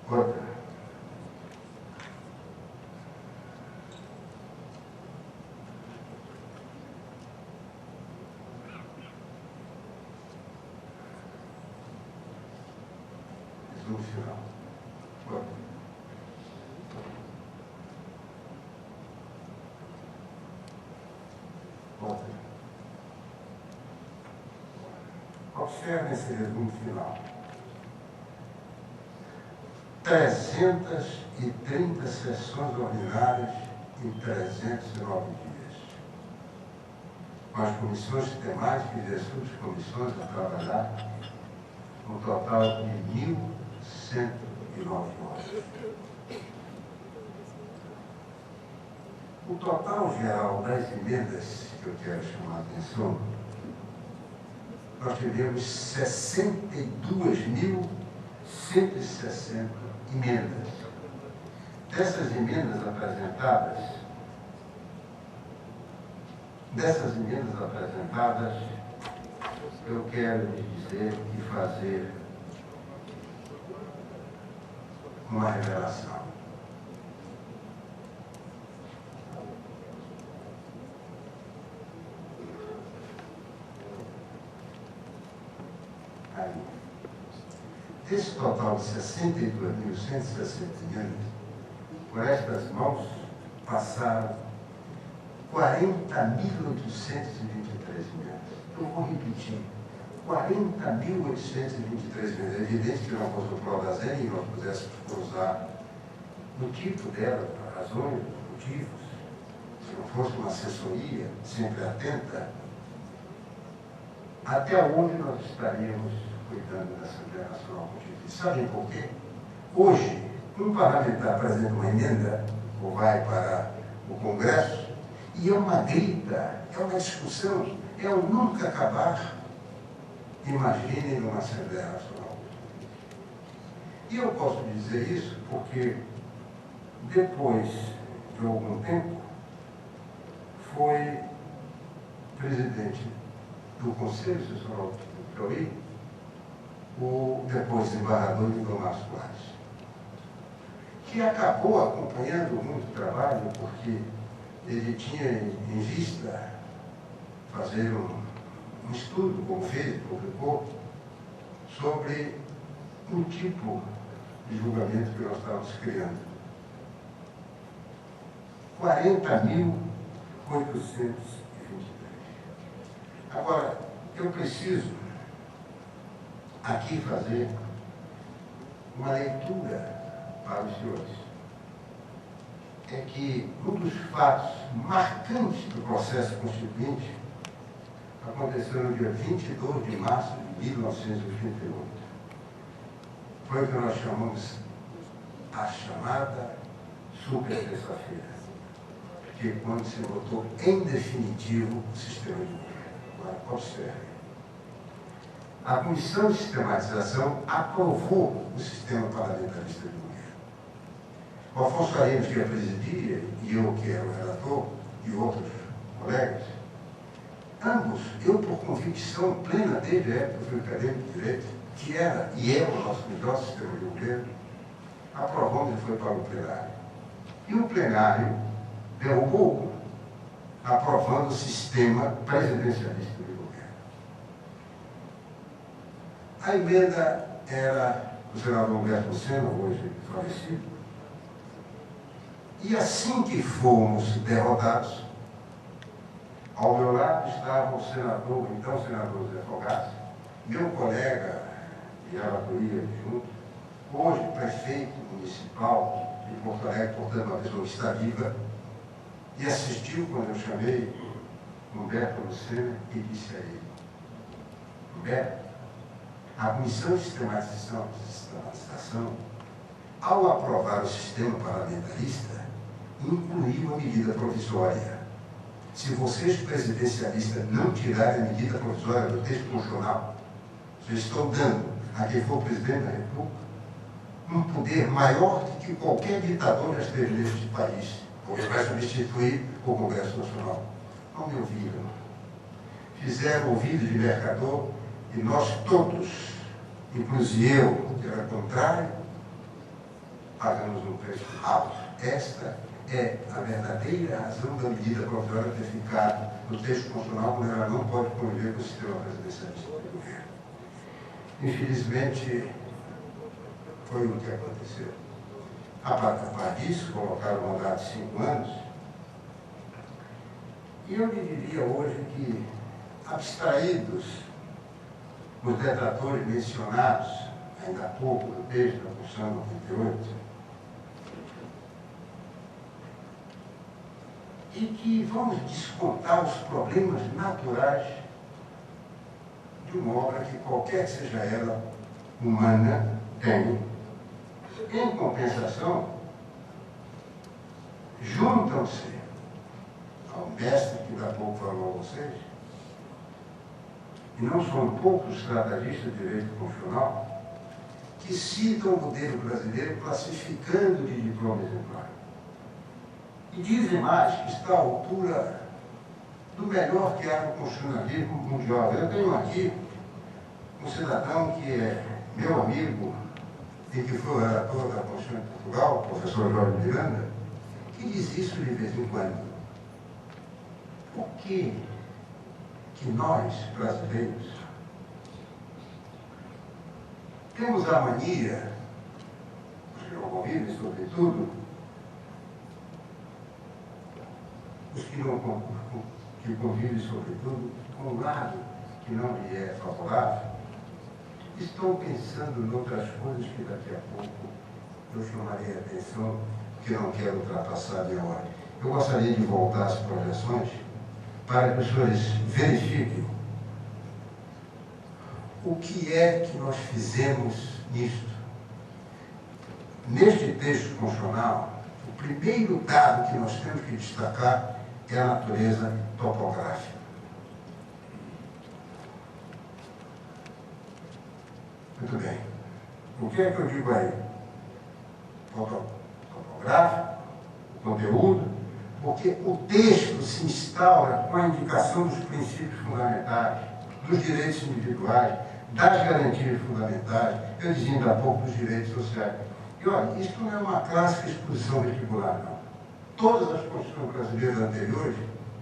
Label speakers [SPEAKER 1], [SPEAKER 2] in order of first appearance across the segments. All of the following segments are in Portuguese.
[SPEAKER 1] Outra. No final. Outra. Outra. Observe esse resumo final. 330 sessões ordinárias em 309 dias. Com as comissões temáticas e as subcomissões a trabalhar, um total de 1.109 horas. O total geral das emendas que eu quero chamar a atenção, nós tivemos 62.160 emendas. Dessas emendas apresentadas, eu quero lhes dizer e fazer uma revelação. Aí. Esse total de 62.160 emendas, por estas mãos, passaram 40.823 emendas. Eu vou repetir. 40.823 emendas. É evidente que não fosse o Prodazen e nós pudéssemos usar no tipo dela, razões, motivos, se não fosse uma assessoria sempre atenta, até onde nós estaríamos cuidando da Assembleia Nacional Constituinte. Sabem por quê? Hoje, um parlamentar apresenta uma emenda, ou vai para o Congresso, e é uma grita, é uma discussão, é um nunca acabar. Imaginem numa Assembleia Nacional. E eu posso dizer isso porque, depois de algum tempo, foi presidente do Conselho Social do Piauí, o depois embaixador Lindon Soares, que acabou acompanhando muito o trabalho, porque ele tinha em vista fazer um estudo, como fez, publicou, sobre o tipo de julgamento que nós estávamos criando. 40.823. Agora, eu preciso aqui fazer uma leitura para os senhores. É que um dos fatos marcantes do processo constituinte aconteceu no dia 22 de março de 1988. Foi o que nós chamamos a chamada super terça-feira, que é quando se votou em definitivo o sistema de governo. Agora, observe. A Comissão de Sistematização aprovou o sistema parlamentarista de governo. O Afonso Arinos, que a presidia, e eu, que era o relator, e outros colegas, ambos, eu por convicção plena desde a época que fui acadêmico de Direito, que era e é o nosso melhor sistema de governo, aprovamos e foi para o plenário. E o plenário derrubou, aprovando o sistema presidencialista de governo. A emenda era do senador Humberto Lucena, hoje falecido, e assim que fomos derrotados, ao meu lado estava o senador, então senador Zé Fogaça, meu colega de relatoria junto, hoje prefeito municipal de Porto Alegre, portanto uma pessoa que está viva, e assistiu quando eu chamei Humberto Lucena e disse a ele: Humberto, a Comissão de Sistematização, ao aprovar o sistema parlamentarista, incluiu a medida provisória. Se vocês, presidencialistas, não tirarem a medida provisória do texto constitucional, vocês estão dando a quem for presidente da República um poder maior do que qualquer ditador já esteve neste país, porque vai substituir o Congresso Nacional. Não me ouviram. Fizeram ouvido de mercador e nós todos, inclusive eu, que era contrário, pagamos um preço alto. Esta é a verdadeira razão da medida provisória ter ficado no texto constitucional, quando ela não pode conviver com o sistema presidencialista do governo. Infelizmente, foi o que aconteceu. A par disso, colocaram o mandato de 5 anos, e eu lhe diria hoje que, abstraídos os detratores mencionados, ainda há pouco, desde a Constituição 98, e que vamos descontar os problemas naturais de uma obra que, qualquer que seja ela, humana, tem. Em compensação, juntam-se ao mestre que dá pouco falou a vocês, e não são poucos tratagistas de direito constitucional, que citam o modelo brasileiro classificando de diploma exemplar. E dizem mais que está à altura do melhor que há no constitucionalismo mundial. Eu tenho aqui um cidadão que é meu amigo e que foi o relator da Constituição de Portugal, o professor Jorge Miranda, que diz isso de vez em quando. Por que nós, brasileiros, temos a mania, os que não convivem, sobretudo, os que não convivem, sobretudo, com um lado que não lhe é favorável, estão pensando em outras coisas que daqui a pouco eu chamarei a atenção, que não quero ultrapassar a minha hora. Eu gostaria de voltar às projeções para que os senhores verifiquem o que é que nós fizemos nisto. Neste texto constitucional, o primeiro dado que nós temos que destacar é a natureza topográfica. Muito bem. O que é que eu digo aí? Topográfico, conteúdo, porque o texto se instaura com a indicação dos princípios fundamentais, dos direitos individuais, das garantias fundamentais, eu dizia ainda há pouco dos direitos sociais. E olha, isso não é uma clássica exposição vestibular, não. Todas as constituições brasileiras anteriores,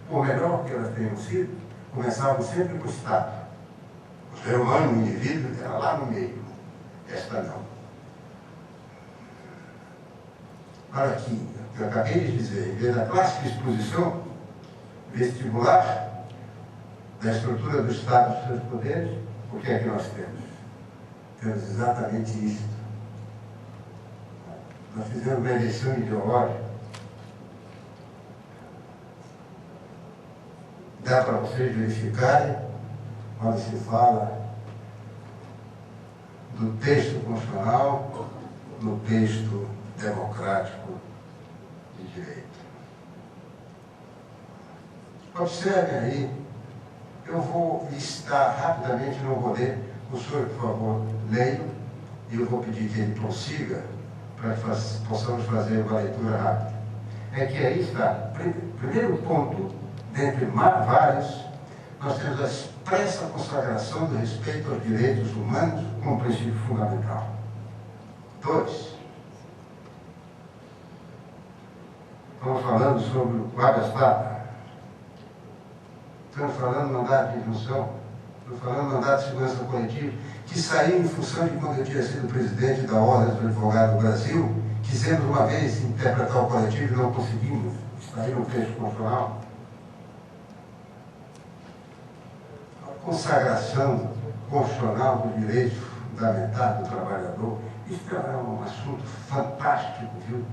[SPEAKER 1] por melhor que elas tenham sido, começavam sempre com o Estado. O ser humano, o indivíduo, era lá no meio. Esta não. Olha aqui, eu acabei de dizer, em vez da clássica exposição vestibular da estrutura do Estado e dos seus poderes, o que é que nós temos? Temos exatamente isso. Nós fizemos uma eleição ideológica. Dá para vocês verificarem quando se fala do texto constitucional, no texto democrático de direito. Observem aí, eu vou listar rapidamente, não vou ler, o senhor, por favor, leia, e eu vou pedir que ele prossiga, para que possamos fazer uma leitura rápida. É que aí está, primeiro ponto, dentre vários, nós temos a expressa consagração do respeito aos direitos humanos como princípio fundamental. 2. Estamos falando sobre o habeas data. Estamos falando do mandato de injunção. Estamos falando do mandato de segurança coletiva, que saiu em função de quando eu tinha sido presidente da Ordem dos Advogados do Brasil, quisemos uma vez interpretar o coletivo e não conseguimos. Está aí no texto constitucional. A consagração constitucional dos direitos fundamentais do trabalhador, isso é um assunto fantástico, viu?